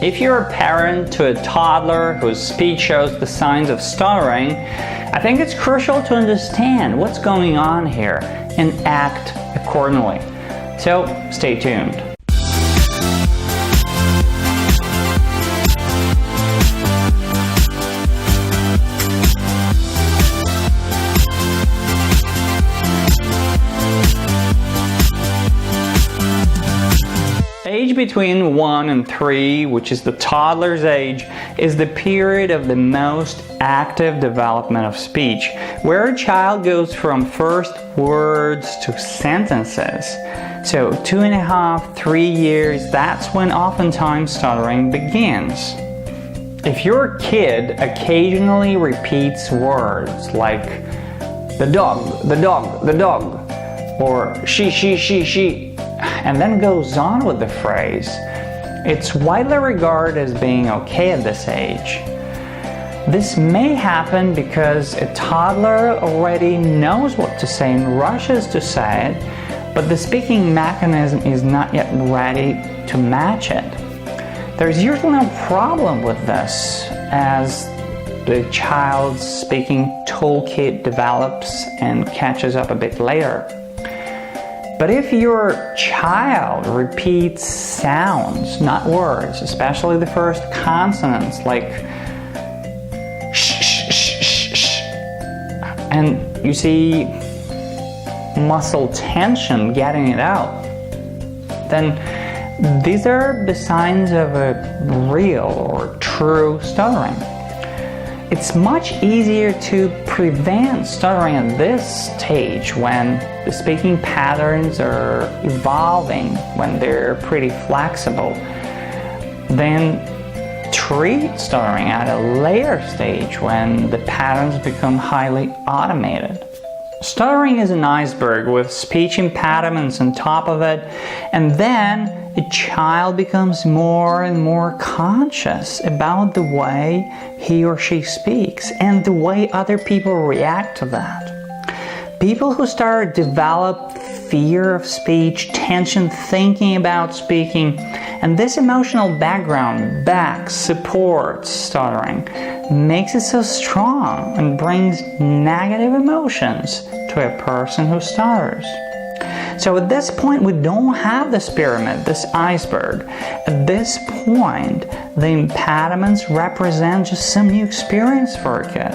If you're a parent to a toddler whose speech shows the signs of stuttering, I think it's crucial to understand what's going on here and act accordingly. So stay tuned. Age between 1 and 3, which is the toddler's age, is the period of the most active development of speech, where a child goes from first words to sentences. So 2.5, 3 years, that's when oftentimes stuttering begins. If your kid occasionally repeats words like the dog, the dog, the dog, or she, and then goes on with the phrase, it's widely regarded as being okay at this age. This may happen because a toddler already knows what to say and rushes to say it, but the speaking mechanism is not yet ready to match it. There's usually no problem with this as the child's speaking toolkit develops and catches up a bit later. But if your child repeats sounds, not words, especially the first consonants like sh, sh, sh, sh, sh, and you see muscle tension getting it out, then these are the signs of a real or true stuttering. It's much easier to prevent stuttering at this stage when the speaking patterns are evolving, when they're pretty flexible, than treat stuttering at a later stage when the patterns become highly automated. Stuttering is an iceberg with speech impediments on top of it, and then a child becomes more and more conscious about the way he or she speaks and the way other people react to that. People who start to develop fear of speech, tension thinking about speaking, and this emotional background supports stuttering, makes it so strong and brings negative emotions to a person who stutters. So at this point, we don't have this pyramid, this iceberg. At this point, the impediments represent just some new experience for a kid.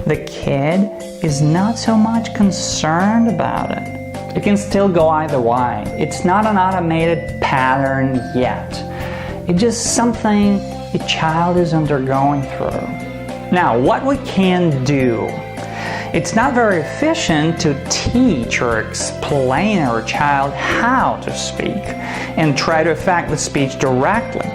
The kid is not so much concerned about it. It can still go either way. It's not an automated pattern yet. It's just something a child is undergoing through. Now, what we can do. It's not very efficient to teach or explain our child how to speak and try to affect the speech directly.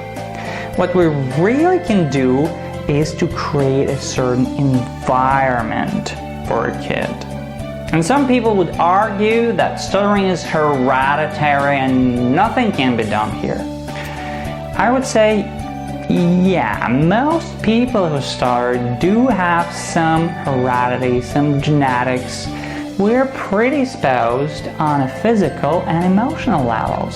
What we really can do is to create a certain environment for a kid. And some people would argue that stuttering is hereditary and nothing can be done here. I would say, yeah, most people who stutter do have some heredity, some genetics. We're predisposed on a physical and emotional levels.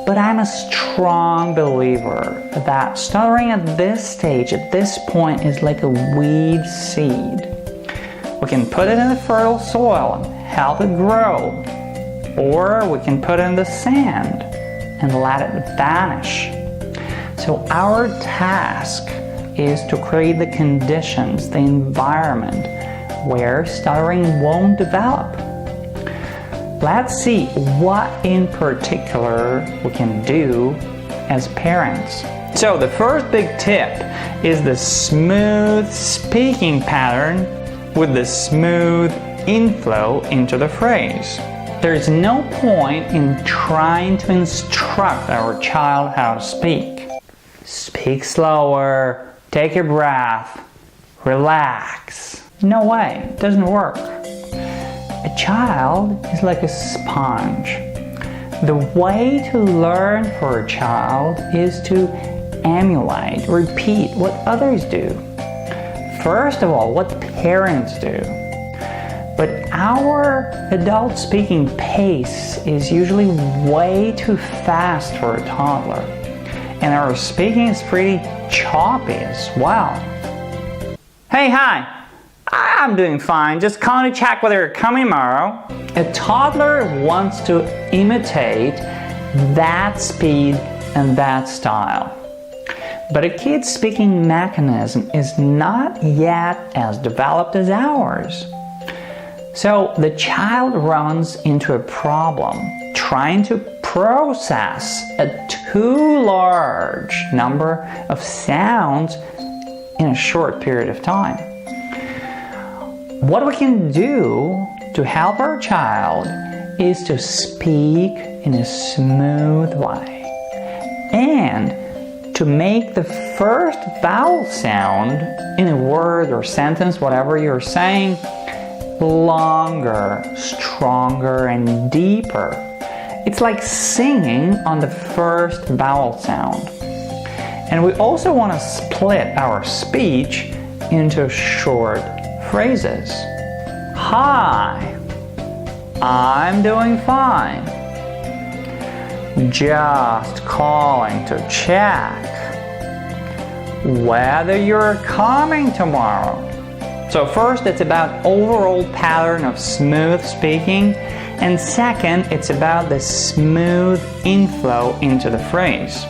But I'm a strong believer that stuttering at this stage, at this point, is like a weed seed. We can put it in the fertile soil and help it grow. Or we can put it in the sand and let it vanish. So our task is to create the conditions, the environment where stuttering won't develop. Let's see what in particular we can do as parents. So the first big tip is the smooth speaking pattern with the smooth inflow into the phrase. There is no point in trying to instruct our child how to speak. Speak slower, take a breath, relax. No way, it doesn't work. A child is like a sponge. The way to learn for a child is to emulate, repeat what others do. First of all, what parents do. But our adult speaking pace is usually way too fast for a toddler. and our speaking is pretty choppy as well. Hey, hi! I'm doing fine, just calling to check whether you're coming tomorrow. A toddler wants to imitate that speed and that style. But a kid's speaking mechanism is not yet as developed as ours. So the child runs into a problem trying to process a too large number of sounds in a short period of time. What we can do to help our child is to speak in a smooth way and to make the first vowel sound in a word or sentence, whatever you're saying, longer, stronger, and deeper. It's like singing on the first vowel sound. And we also want to split our speech into short phrases. Hi, I'm doing fine. Just calling to check whether you're coming tomorrow. So first, it's about overall pattern of smooth speaking, and second, it's about the smooth inflow into the phrase.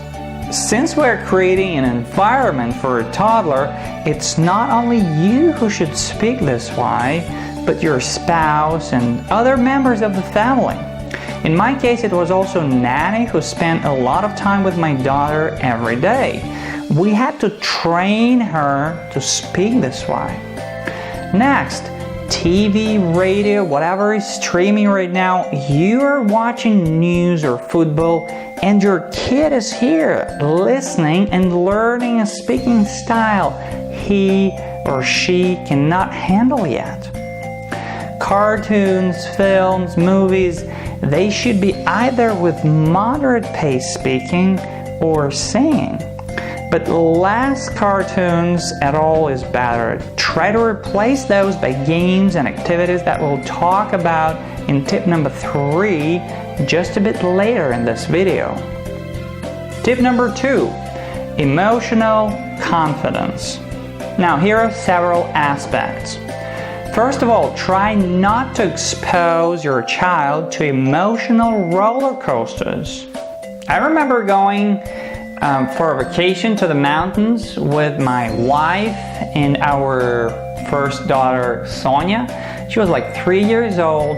Since we're creating an environment for a toddler, it's not only you who should speak this way, but your spouse and other members of the family. In my case, it was also Nanny who spent a lot of time with my daughter every day. We had to train her to speak this way. Next, TV, radio, whatever is streaming right now, you are watching news or football, and your kid is here listening and learning a speaking style he or she cannot handle yet. Cartoons, films, movies, they should be either with moderate pace speaking or singing. But less cartoons at all is better. Try to replace those by games and activities that we'll talk about in tip number 3 just a bit later in this video. Tip number 2, emotional confidence. Now here are several aspects. First of all, try not to expose your child to emotional roller coasters. I remember going for a vacation to the mountains with my wife and our first daughter, Sonia. She was like 3 years old.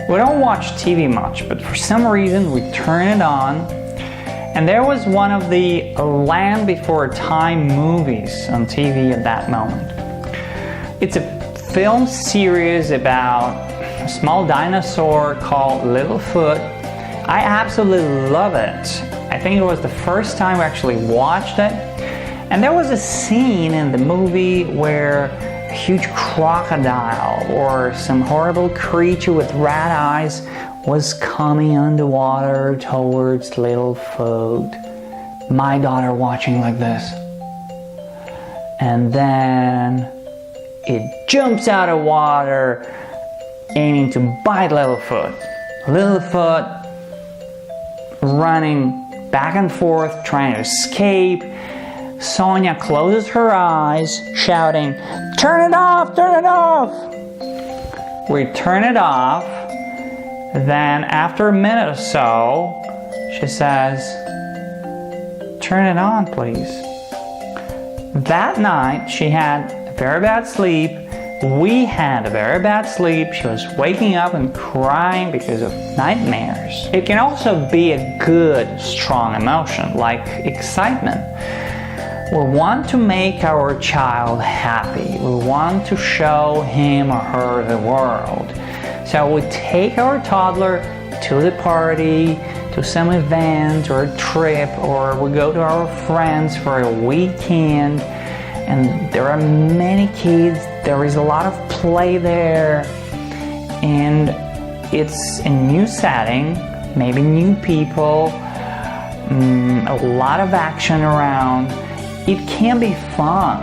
We don't watch TV much, but for some reason we turn it on, and there was one of the Land Before Time movies on TV at that moment. It's a film series about a small dinosaur called Littlefoot. I absolutely love it. I think it was the first time we actually watched it. And there was a scene in the movie where a huge crocodile or some horrible creature with red eyes was coming underwater towards Littlefoot. My daughter watching like this. And then it jumps out of water, aiming to bite Littlefoot. Littlefoot running back and forth, trying to escape. Sonia closes her eyes, shouting, "Turn it off! Turn it off!" We turn it off. Then after a minute or so, she says, "Turn it on, please." That night, she had a very bad sleep. We had a very bad sleep. She was waking up and crying because of nightmares. It can also be a good, strong emotion, like excitement. We want to make our child happy. We want to show him or her the world. So we take our toddler to the party, to some event or a trip, or we go to our friends for a weekend. And there are many kids, there is a lot of play there, and it's a new setting, maybe new people, a lot of action around. It can be fun,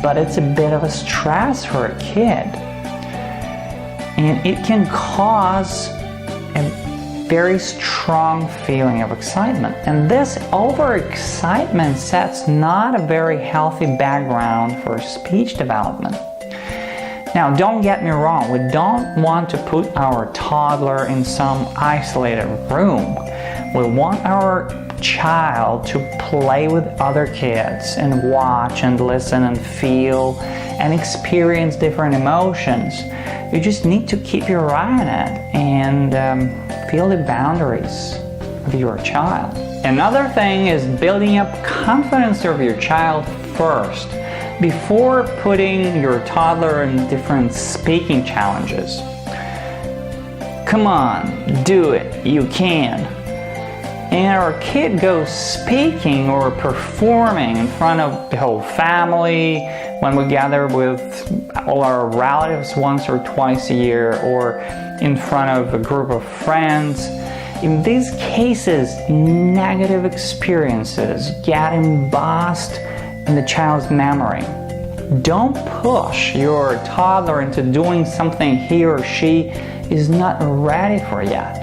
but it's a bit of a stress for a kid. And it can cause a very strong feeling of excitement. And this overexcitement sets not a very healthy background for speech development. Now, don't get me wrong, we don't want to put our toddler in some isolated room. We want our child to play with other kids and watch and listen and feel and experience different emotions. You just need to keep your eye on it and feel the boundaries of your child. Another thing is building up confidence of your child first, before putting your toddler in different speaking challenges. Come on, do it, you can. And our kid goes speaking or performing in front of the whole family, when we gather with all our relatives once or twice a year, or in front of a group of friends. In these cases, negative experiences get embossed in the child's memory. Don't push your toddler into doing something he or she is not ready for yet.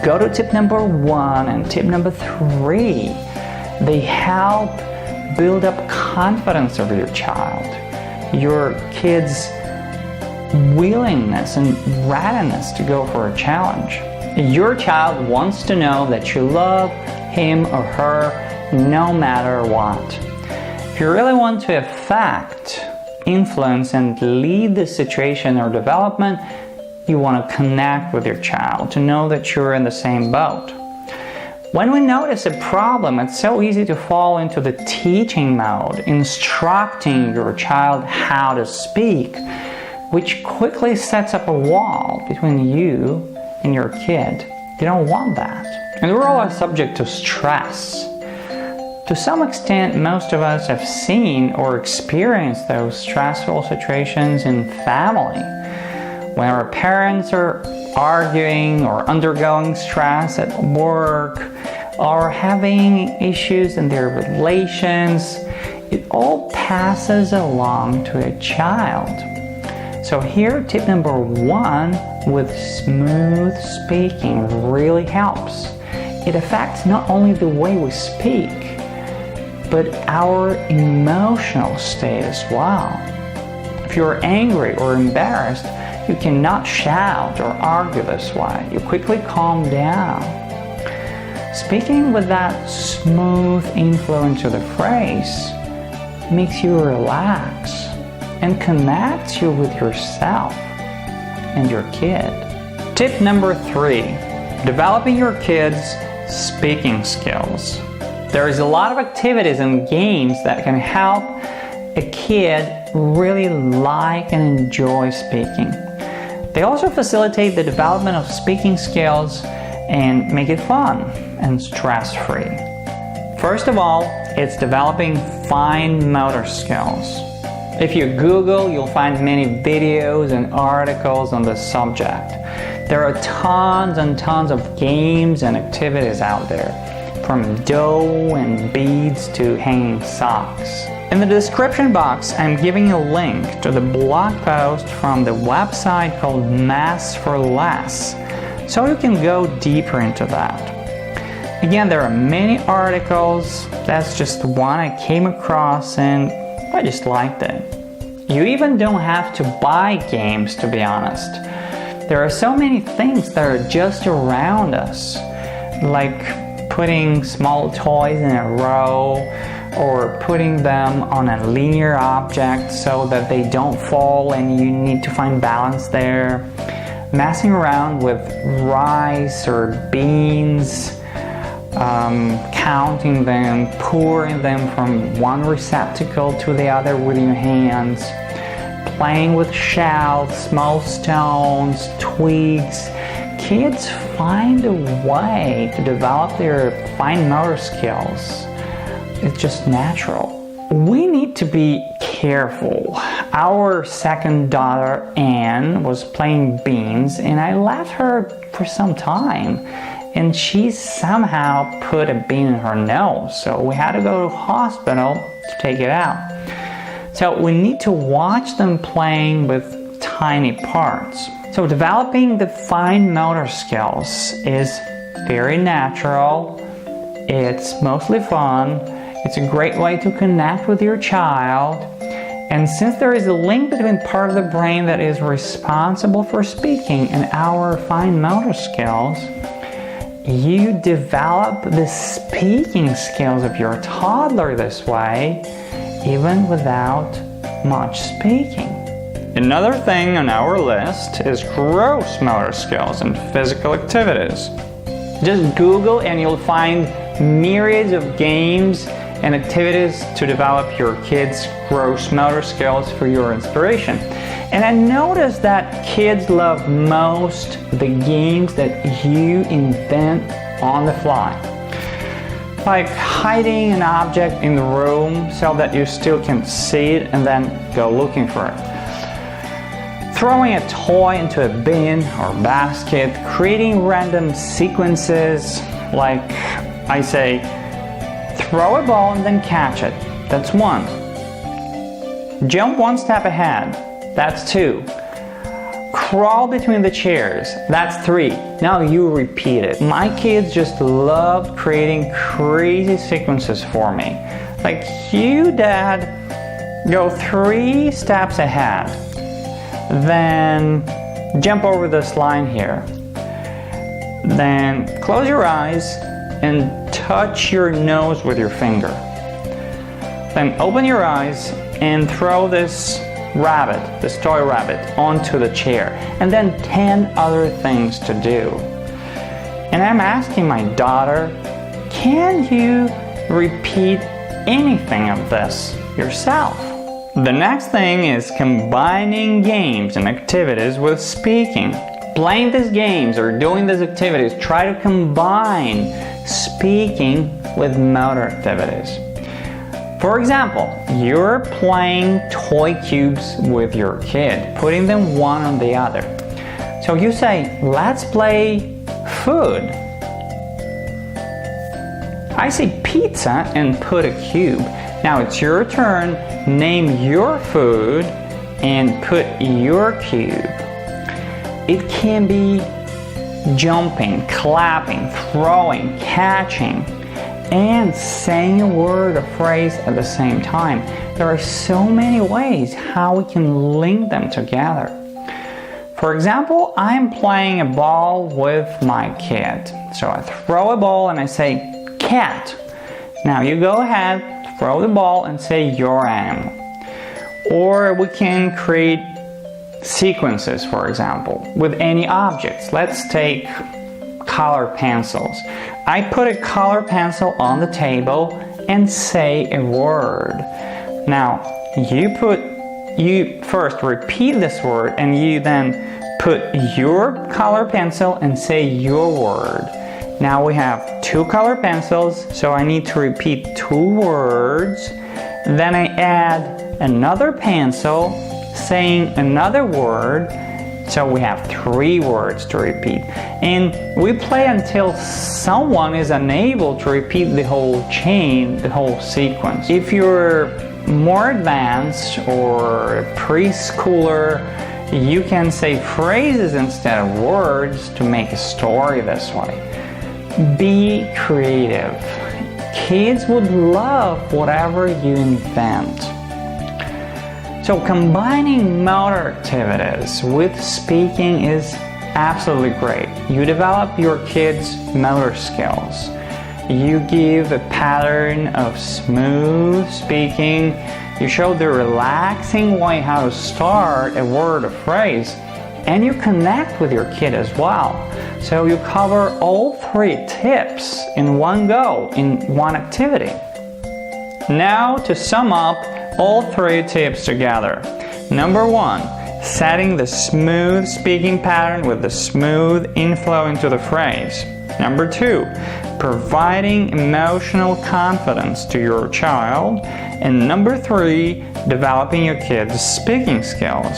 Go to tip number 1 and tip number 3. They help build up confidence of your child, your kid's willingness and readiness to go for a challenge. Your child wants to know that you love him or her no matter what. If you really want to affect, influence, and lead the situation or development, you want to connect with your child, to know that you're in the same boat. When we notice a problem, it's so easy to fall into the teaching mode, instructing your child how to speak, which quickly sets up a wall between you and your kid. You don't want that. And we're all subject to stress. To some extent, most of us have seen or experienced those stressful situations in family, when our parents are arguing or undergoing stress at work or having issues in their relations. It all passes along to a child. So here, tip number 1 with smooth speaking really helps. It affects not only the way we speak, but our emotional state as well. If you're angry or embarrassed, you cannot shout or argue this way. You quickly calm down. Speaking with that smooth inflow into the phrase makes you relax and connects you with yourself and your kid. Tip number 3, developing your kids' speaking skills. There is a lot of activities and games that can help a kid really like and enjoy speaking. They also facilitate the development of speaking skills and make it fun and stress-free. First of all, it's developing fine motor skills. If you Google, you'll find many videos and articles on this subject. There are tons and tons of games and activities out there, from dough and beads to hanging socks. In the description box, I'm giving a link to the blog post from the website called Mass for Less, so you can go deeper into that. Again, there are many articles. That's just one I came across and I just liked it. You even don't have to buy games, to be honest. There are so many things that are just around us, like putting small toys in a row or putting them on a linear object so that they don't fall and you need to find balance there. Messing around with rice or beans, counting them, pouring them from one receptacle to the other with your hands, playing with shells, small stones, twigs. Kids find a way to develop their fine motor skills. It's just natural. We need to be careful. Our second daughter, Anne, was playing beans and I left her for some time and she somehow put a bean in her nose. So we had to go to the hospital to take it out. So we need to watch them playing with tiny parts. So developing the fine motor skills is very natural. It's mostly fun. It's a great way to connect with your child. And since there is a link between part of the brain that is responsible for speaking and our fine motor skills, you develop the speaking skills of your toddler this way, even without much speaking. Another thing on our list is gross motor skills and physical activities. Just Google and you'll find myriads of games and activities to develop your kids' gross motor skills for your inspiration. And I noticed that kids love most the games that you invent on the fly. Like hiding an object in the room so that you still can see it and then go looking for it. Throwing a toy into a bin or basket, creating random sequences like I say, throw a ball and then catch it. That's 1. Jump 1 step ahead. That's 2. Crawl between the chairs. That's 3. Now you repeat it. My kids just loved creating crazy sequences for me. Like, you, Dad, go 3 steps ahead. Then jump over this line here. Then close your eyes and touch your nose with your finger. Then open your eyes and throw this rabbit, this toy rabbit, onto the chair. And then 10 other things to do. And I'm asking my daughter, can you repeat anything of this yourself? The next thing is combining games and activities with speaking. Playing these games or doing these activities, try to combine speaking with motor activities. For example, you're playing toy cubes with your kid, putting them one on the other. So you say, let's play food. I say pizza and put a cube. Now it's your turn, name your food and put your cube. It can be jumping, clapping, throwing, catching, and saying a word or phrase at the same time. There are so many ways how we can link them together. For example, I'm playing a ball with my kid. So I throw a ball and I say, cat. Now you go ahead, throw the ball and say your animal. Or we can create sequences, for example, with any objects. Let's take color pencils. I put a color pencil on the table and say a word. Now, you first repeat this word and you then put your color pencil and say your word. Now we have 2 color pencils, so I need to repeat 2 words. Then I add another pencil saying another word, so we have 3 words to repeat. And we play until someone is unable to repeat the whole chain, the whole sequence. If you're more advanced or a preschooler, you can say phrases instead of words to make a story this way. Be creative. Kids would love whatever you invent. So combining motor activities with speaking is absolutely great. You develop your kids' motor skills. You give a pattern of smooth speaking. You show the relaxing way how to start a word or phrase. And you connect with your kid as well. So you cover all 3 tips in one go, in one activity. Now to sum up all 3 tips together. Number 1, setting the smooth speaking pattern with the smooth inflow into the phrase. Number 2, providing emotional confidence to your child. And number 3, developing your kids' speaking skills.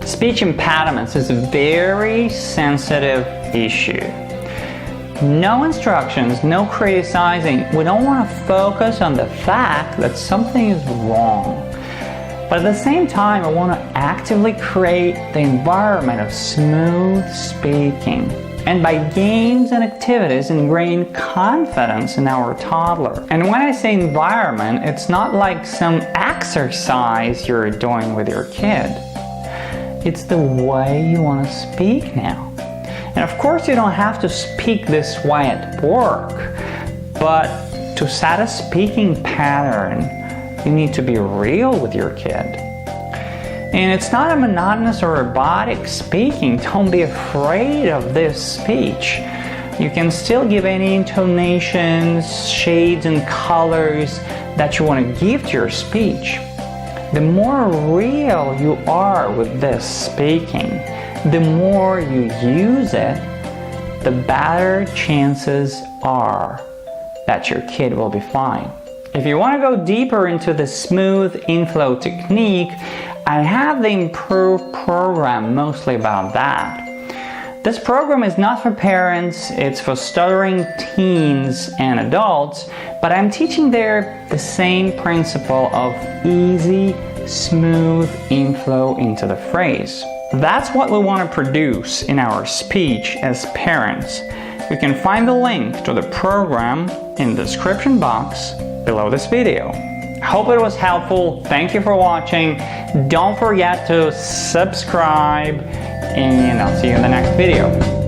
Speech impediments is a very sensitive issue. No instructions, no criticizing. We don't want to focus on the fact that something is wrong. But at the same time, I want to actively create the environment of smooth speaking. And by games and activities, ingrain confidence in our toddler. And when I say environment, it's not like some exercise you're doing with your kid. It's the way you want to speak now. And of course, you don't have to speak this way at work, but to set a speaking pattern, you need to be real with your kid. And it's not a monotonous or robotic speaking. Don't be afraid of this speech. You can still give any intonations, shades, and colors that you want to give to your speech. The more real you are with this speaking, the more you use it, the better chances are that your kid will be fine. If you want to go deeper into the smooth inflow technique, I have the improved program mostly about that. This program is not for parents, it's for stuttering teens and adults, but I'm teaching there the same principle of easy, smooth inflow into the phrase. That's what we want to produce in our speech as parents. You can find the link to the program in the description box below this video. I hope it was helpful. Thank you for watching. Don't forget to subscribe, and I'll see you in the next video.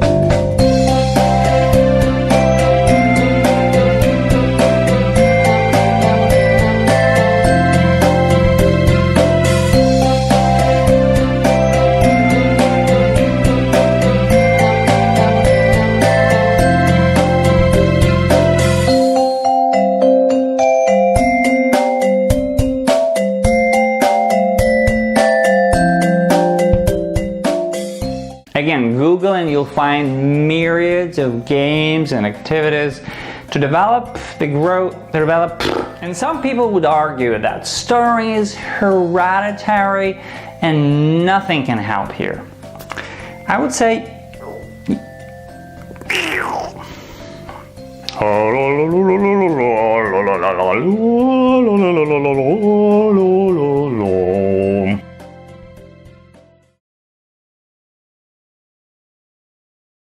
Again, Google and you'll find myriads of games and activities to develop and some people would argue that stuttering is hereditary and nothing can help here. I would say